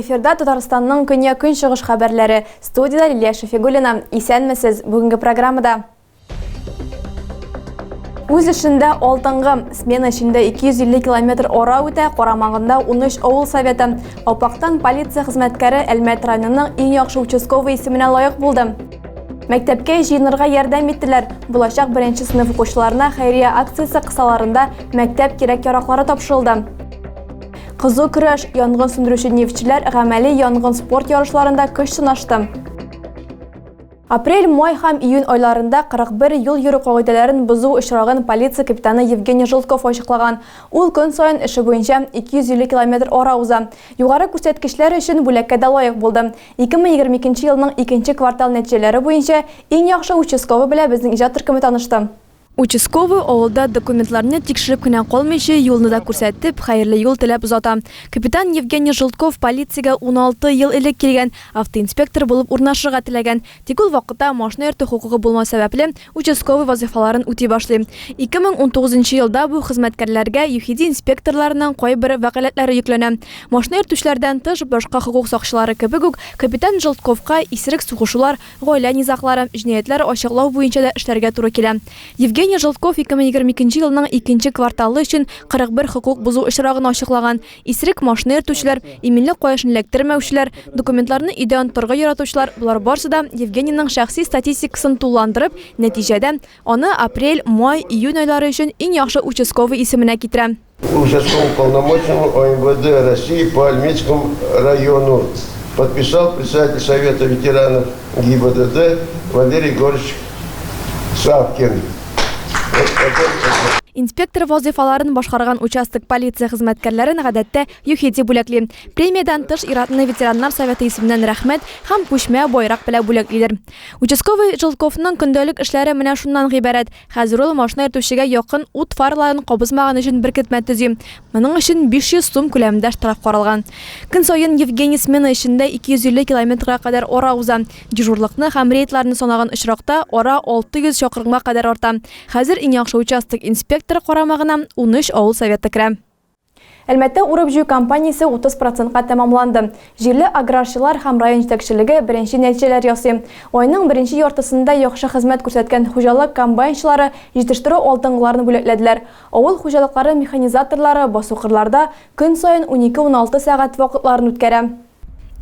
эфирда Татарстанның көньяк-көнчыгыш хәбәрләре. Студияда Лилия Шафигуллина. Исәнмесез бүгенге программада. Үз эшендә алтынғы смена эшендә 250 км ора үтә, карамагында 13 авыл советы. Опактан полиция хезмәткәре Әлмәт районының иң яхшы участковый исеменә лаек булды. Мәктәпкә җыенырга ярдәм иттеләр. Булачак 1-нче сыйныф укучыларына хәйрия акциясе кысаларында мәктәп кирәк-яраклары тапшырылды. Кызу көрәш, янгын сүндерүче нефтчеләр гамәли янгын спорт ярышларында көч сынашты. Апрель, май һәм июнь айларында 41 юл йөрү кагыйдәләрен бозу очрагын полиция капитаны Евгений Желтков ачыклаган. Ул көн саен эше буенча 250 км ара уза. Югары күрсәткечләр өчен бүләккә дә лаек булды. 2022 елның 2нче квартал нәтиҗәләре буенча иң яхшы участковы белән безнең иҗат төркеме танышты. Участковый авылда документларны тикшереп кенә калмыйча юлны да күрсәтеп, хәерле юл теләп озата. Капитан Евгений Желтков полициягә 16 ел элек килгән, автоинспектор булып урнашырга теләгән. Тик ул вакытта машина йөртү хукугы булмас сәбәпле участковый вазифаларын үти башлый. 2019 елда бу хезмәткәрләргә ЮХИДИ инспекторларының кайбер вәкаләтләре йөкләнә. Машина йөртүчеләрдән тыш башка хукук сакчылары кебек үк капитан Желтковка исерек сугышулар, гаилә низаклары, җинаятьләр ачыклау буенча да эшләргә туры килә. Евгений Желтков 2022 елның 2нче кварталы өчен 41 хукук бозу очрагын ачыклаган. Исерек машина йөртүчеләр, иминлек каешын эләктермәүчеләр, документларны өйдә онытырга яратучылар, булар барысы да Евгенийның шәхси статистикасын тулландырып, нәтиҗәдә аны апрель, май, июнь айлары өчен иң яхшы участковый исеменә китерә. Участковому полномочному ОМВД России по Альметьевскому району подписал председатель Совета ветеранов ГИБДД Валерий Егорович Савкин. Инспектор вазифаларын башкарган участок полиция хезмәткәрләрен гадәттә ЮХИДИ бүләкли. Премиядан тыш иратны ветераннар советы исеменнән рәхмәт һәм күчмә байрак белән бүләклиләр. Участковый Желтковның көндәлек эшләре менә шуннан гыйбарәт. Хәзер ул машина йөртүчегә якын ут фарларын кабызмаган өчен беркетмә төзи. Моның өчен 500 сум күләмендә штраф каралган. Көн саен Евгений смена эшендә 250 км кадәр ара уза. Дежурлыкны һәм рейдларны санаган очракта ара 600 чакрымга кадәр арта. Хәзер иң яхшы участок инспектор карамагына 13 авыл советы керә. Әлмәттә урып җыю кампаниясе 30%-ка тәмамланды. Җирле аграрчылар һәм район җитәкчелеге беренче нәтиҗәләр ясый. Айның беренче яртысында яхшы хезмәт күрсәткән хуҗалык комбайнчылары җитештерү алтынларын бүләкләделәр. Авыл хуҗалыклары механизаторлары басукырларда көн саен 12-16 сәгать вакытларын үткәрә.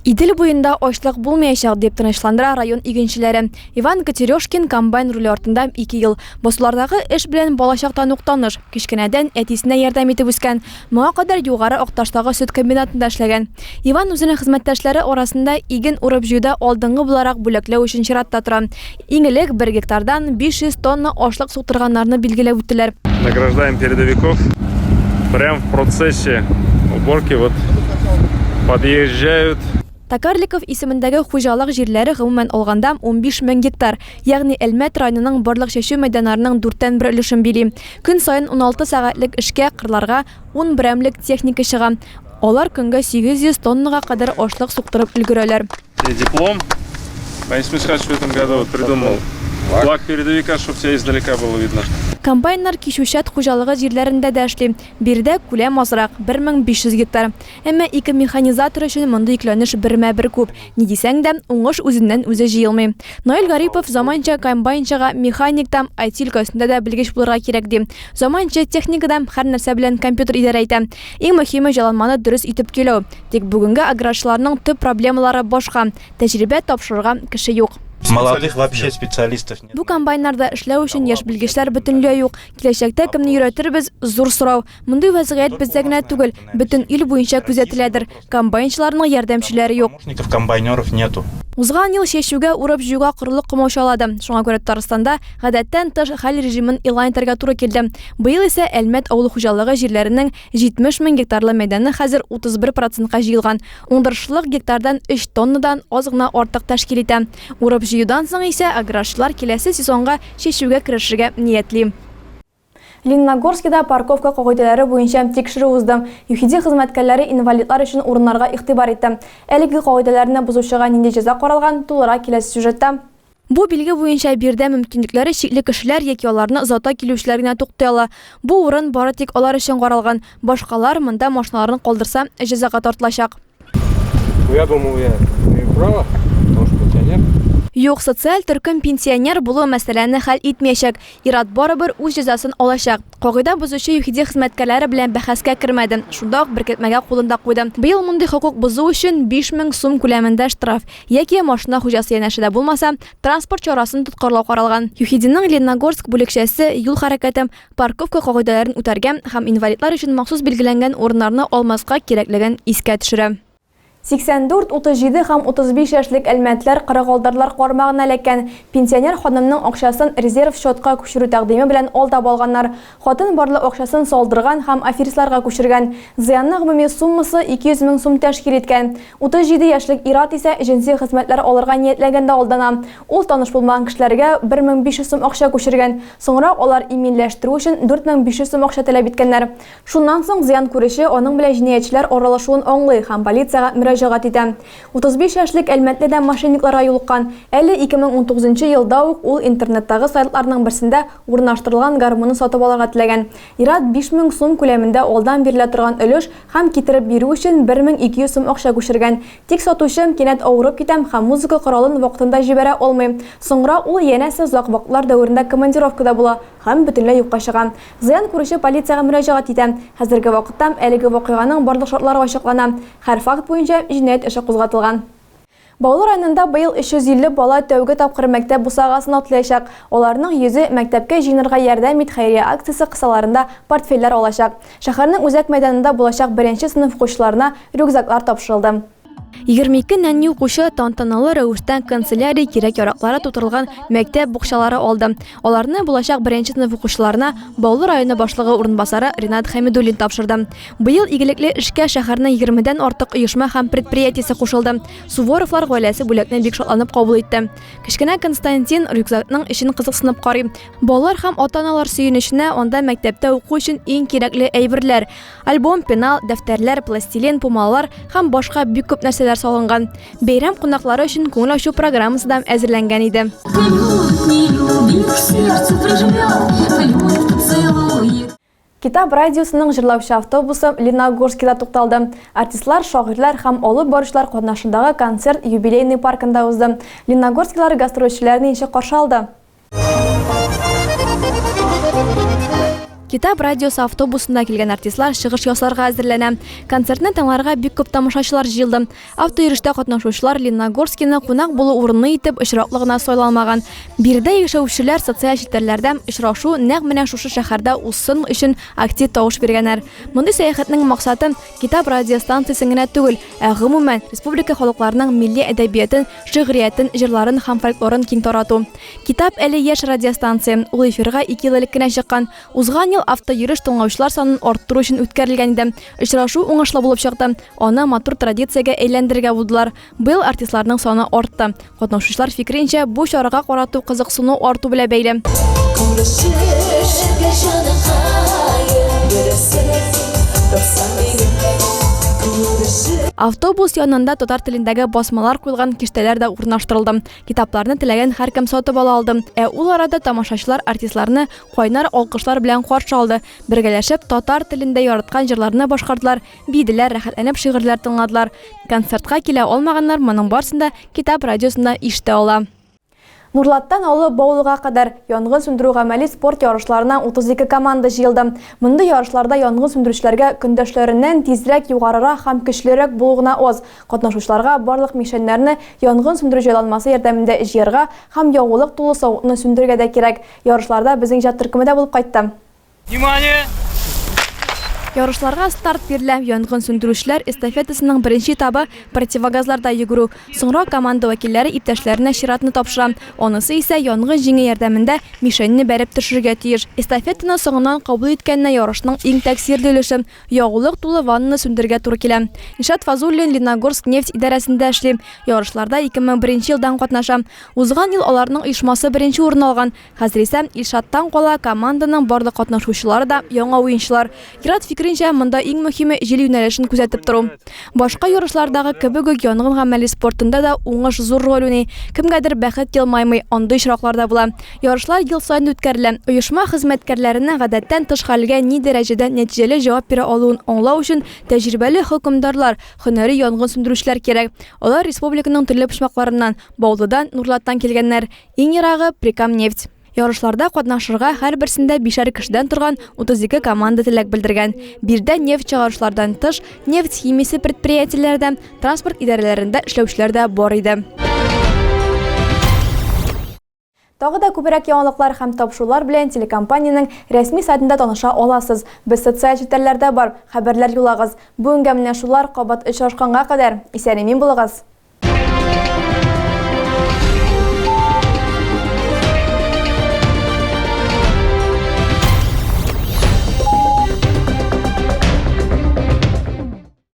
Идел буенда ачлык булмаячак дип тынычландыра район игенчеләре. Иван Катерёшкин комбайн руле артында 2 ел. Басулардагы эш белән балачактан ук таныш. Кичкенәдән әтисенә ярдәм итеп үскән. Моңа кадәр югары Акташтагы сөт комбинатында эшләгән. Иван үзенең хезмәттәшләре арасында иген урып җыюда алдынгы буларак бүләкләү өчен чиратта тора. Иң элек 1 гектардан 500 тонна ашлык суктырганнарны билгеләп үттеләр. Награждаем передовиков. Прямо в процессе уборки подъезжают. Такарликов исемендәге хуҗалык җирләре гомумән алганда 15 000 гектар, ягъни Әлмәт районының барлык чәчү мәйданнарының 4/1 өлешен били. Көн саен 16 сәгатьлек эшкә кырларга 10 берәмлек техника чыга. Алар көнгә 800 тоннага кадәр ашлык суктырып өлгерәләр. Диплом. Борис Михайлович в этом году придумал флаг передовика, чтобы все издалека было видно. Комбайннар кишүчәт хуҗалыгы җирләрендә дә эшли. Биредә күләм азрак 1500 гектар. Әмма ике механизатор өчен мондый йөкләнеш бермә-бер күп. Ни дисәң дә, уңыш үзеннән үзе җыелмый. Наил Гарипов заманча комбайнчыга механиктан IT өлкәсендә дә белгеч булырга кирәк ди. Заманча техникадан һәр нәрсә белән компьютер идарә итә. Иң мөһиме җайланманы дөрес итеп килү. Тик бүгенге аграрчыларның төп проблемалары башка. Тәҗрибә тапшырырга кеше юк. Молодых вообще специалистов нет. Бу комбайннарда эшләү өчен яшь белгечләр бөтенләй юк. Киләчәктә кемне өйрәтербез зур сорау. Мондый вазгыять бездә генә түгел, бөтен ил буенча күзәтеләдер. Комбайнчыларның ярдәмчеләре юк. Комбайнеров нету. Узган ел чәчүгә урып җыюга корылык комачалады. Шуңа күрә Татарстанда гадәттән тыш хәл режимын илан итәргә туры килде. Быел исә Әлмәт авыл хуҗалыгы җирләренең 70 000 гектарлы мәйданы хәзер 31%-ка җыелган. Уңдырышлык гектардан 3 тоннадан аз гына артык тәшкил итә. Урып җыюдан соң исә аграрчылар киләсе сезонга чәчүгә керешергә ниятли. Лениногорскида парковка кагыйдәләре буенча тикшерү узды. ЮХИДИ хезмәткәрләре инвалидлар өчен урыннарга игътибар итте. Әлеге кагыйдәләрне бозучыга нинди җәза каралган, тулырак киләсе сюжетта. Бу билге буенча бирдә мөмкинлекләре чикле кешеләр яки аларны озата килүчеләр генә туктый ала. Бу урын бары тик алар өчен каралган. Башкалар монда машиналарын калдырса җәзага тартылачак. Я думаю, я имею право, потому что пенсионер. Юк, социаль төркем пенсионер булу мәсьәләне хәл итмәячәк. Ират барыбер үз җәзасын алачак. Кагыйдә бозучы ЮХИДИ хезмәткәрләре белән бәхәскә кермәде. Шунда ук беркетмәгә кулында куйды. Быел мондый хокук бозу өчен 5000 сум күләмендә штраф яки машина хуҗасы янәшәдә булмаса, транспорт чарасын тоткарлау каралган. ЮХИДИның Лениногорск бүлекчәсе юл хәрәкәте парковка кагыйдәләрен үтәргән һәм инвалидлар өчен махсус билгеләнгән урыннарны алмаска кирәклеген искә төшерә. 84, 37 һәм 35 яшьлек әлмәтләр кырыгалдарлар кармагына эләккән. Пенсионер ханымның акчасын резерв счетка күчерү тәкъдиме белән алдап алганнар. Хатын барлык акчасын салдырган һәм аферистларга күчергән. Зыянның гомуми суммасы 200 мең сум тәшкил иткән. 37 яшьлек Ират исә җинси хезмәтләр алырга ниятләгәндә алдана. Ул таныш булмаган кешеләргә 1500 сум акча күчергән. Соңрак алар иминләштерү өчен 4500 сум акча таләп иткәннәр. Шуннан соң зыян күрүче аның белән җинаятьчеләр аралашуын аңлый һәм полициягә мөрәҗәгать итә. 35 яшьлек әлмәтледә мошенникларга юлыккан. Әле 2019 елда ук ул интернеттагы сайтларның берсендә урнаштырылган гармунны сатып алырга теләгән. Ират 5000 сум күләмендә алдан бирелә торган өлеш һәм китереп бирү өчен 1200 сум акча күчергән. Тик сатучы кинәт авырып китәм һәм музыка коралын вакытында җибәрә алмый. Соңра ул янәсе озак вакытлар дәверендә командировкада була һәм бөтенләй юкка чыга. Зыян күрүче полициягә мөрәҗәгать итә. Хәзерге вакытта әлеге вакыйганың барлык шартлары ачыклана. Һәр факт буенча җинаять эше кузгатылган. Баулы районында быел 350 бала тәүге тапкыр мәктәп бусагасын атлаячак. Аларның 100-е мәктәпкә җыенырга ярдәм ит хәйрия акциясе кысаларында портфельләр алачак. Шәһәрнең үзәк мәйданында булачак 1-нче сыйныф укучыларына рюкзаклар тапшырылды. 22 нәнни укучы тантаналы рәвештә канцелярия кирәк-яраклары тутырылган мәктәп букчалары алды. Аларны булачак 1-нче сыйныф укучыларына Баулы районы башлыгы урынбасары Ринат Хәмидуллин тапшырды. Быел игелекле эшкә шәһәрнең 20дән артык оешма һәм предприятиесе кушылды. Суворовлар гаиләсе бүләкне бик шатланып кабул итте. Кечкенә Константин рюкзакның эшен кызыксынып карый. Балалар һәм ата-аналар сөенеченә анда мәктәптә уку өчен иң кирәкле әйберләр: альбом, пенал, дәфтәрләр, пластилин, пумалар һәм башка бик күп нәрсәләр салынган. Бәйрәм кунаклары өчен күңел ачу программасы да әзерләнгән иде. Китап радиосының җырлаучы автобусы Лениногорскида тукталды. Артистлар, шагыйрьләр һәм алып баручылар катнашындагы концерт юбилейный паркында узды. Лениногорскилар гастрольчеләрне ничек каршы алды? Китап радиосы автобусында килгән артистлар чыгыш ясарга әзерләнә. Концертны тыңларга бик күп тамашачылар җыелды. Автойөрыштә катнашучылар Лениногорскины кунак булу урыны итеп очраклы гына сайламаган. Биредә яшәүчеләр социаль челтәрләрдә очрашу нәкъ менә шушы шәһәрдә усын өчен актив тавыш биргәннәр. Мондый сәяхәтнең максаты китап радиостанциясе генә түгел, ә гомумән республика халыкларының милли әдәбиятын, шигъриятен, җырларын һәм фольклорын киң тарату. Китап әле яшь радиостанция. Ул эфирга 2 ел элек кенә чыккан. Узган автойөреш тыңлаучылар санын арттыру өчен үткәрелгән иде. Очрашу уңышлы булып чыкты. Аны матур традициягә әйләндерергә булдылар. Быел артистларның саны артты. Катнашучылар фикеренчә, бу чарага карату кызыксыну арту белән бәйле. Автобус янында татар телендәге басмалар куелган киштәләр дә урнаштырылды. Китапларны теләгән һәркем сатып ала алды. Ул арада тамашачылар артистларны кайнар алкышлар белән каршы алды. Бергәләшеп татар телендә яраткан җырларны башкардылар, биделәр, рәхәтләнеп шигырьләр тыңладылар. Концертка килә алмаганнар моның барсында китап радиосында ишетә ала. Нурлаттан алып Баулыга кадәр янгын сүндерү гамәли спорт ярышларына 32 команда җыелды. Мондый ярышларда янгын сүндерүчеләргә көндәшләреннән тизрәк, югарырак һәм көчлерәк булуына аз. Катнашучыларга барлык мишеннәрне янгын сүндерү җайланмасы ярдәмендә җыярга һәм явылык тулы савытны сүндерергә дә кирәк. Ярышларда безнең җат төркеме дә булып кайтты. Внимание! Ярышларга старт бирелә. Янгын сүндерүчеләр эстафетасының беренче этабы противогазларда йөгерү. Соңра команда вәкилләре иптәшләренә чиратны тапшыра. Анысы исә янгын җиңе ярдәмендә мишенне бәреп төшерергә тиеш. Эстафетаны соңыннан кабул иткәнне ярышның иң тәэсирле өлеше ягулык тулы ваннаны сүндергә туры килә. Нишат Фазуллин Лениногорск нефть идарәсендә эшли. Ярышларда 2001 елдан катнаша. Узган ел аларның оешмасы беренче урын алган. Хәзер исә Илшаттан кала команданың барлык катнашучылары да яңа уенчылар. фикренчә, монда иң мөһиме җил юнәлешен күзәтеп тору. Башка ярышлардагы кебек үк янгын гамәли спортында да уңыш зур роль уйный. Кемгәдер бәхет елмаймый, андый очракларда була. Ярышлар ел саен үткәрелә. Оешма хезмәткәрләренең гадәттән тыш хәлгә ни дәрәҗәдә нәтиҗәле җавап бирә алуын аңлау өчен тәҗрибәле хөкемдарлар, һөнәри янгын сүндерүчеләр кирәк. Алар республиканың төрле почмакларыннан, Баулыдан, Нурлаттан килгәннәр. Иң ерагы Прикамнефть. Ярышларда катнашырга һәрберсендә 5 кешедән торган 32 команда теләк белдергән. Бирдә нефть чыгарышлардан тыш, нефть химиясе предприятиеләрдә, транспорт идарәләрендә эшләүчеләр дә бар иде. Тагы да күбрәк яңалыклар һәм тапшырулар белән телекомпаниянең рәсми сайтында таныша аласыз. Без социаль челтәрләрдә бар, хәбәрләр юлагыз. Бүгенгә менә шулар, кабат очрашканга кадәр. Исән-имин булыгыз.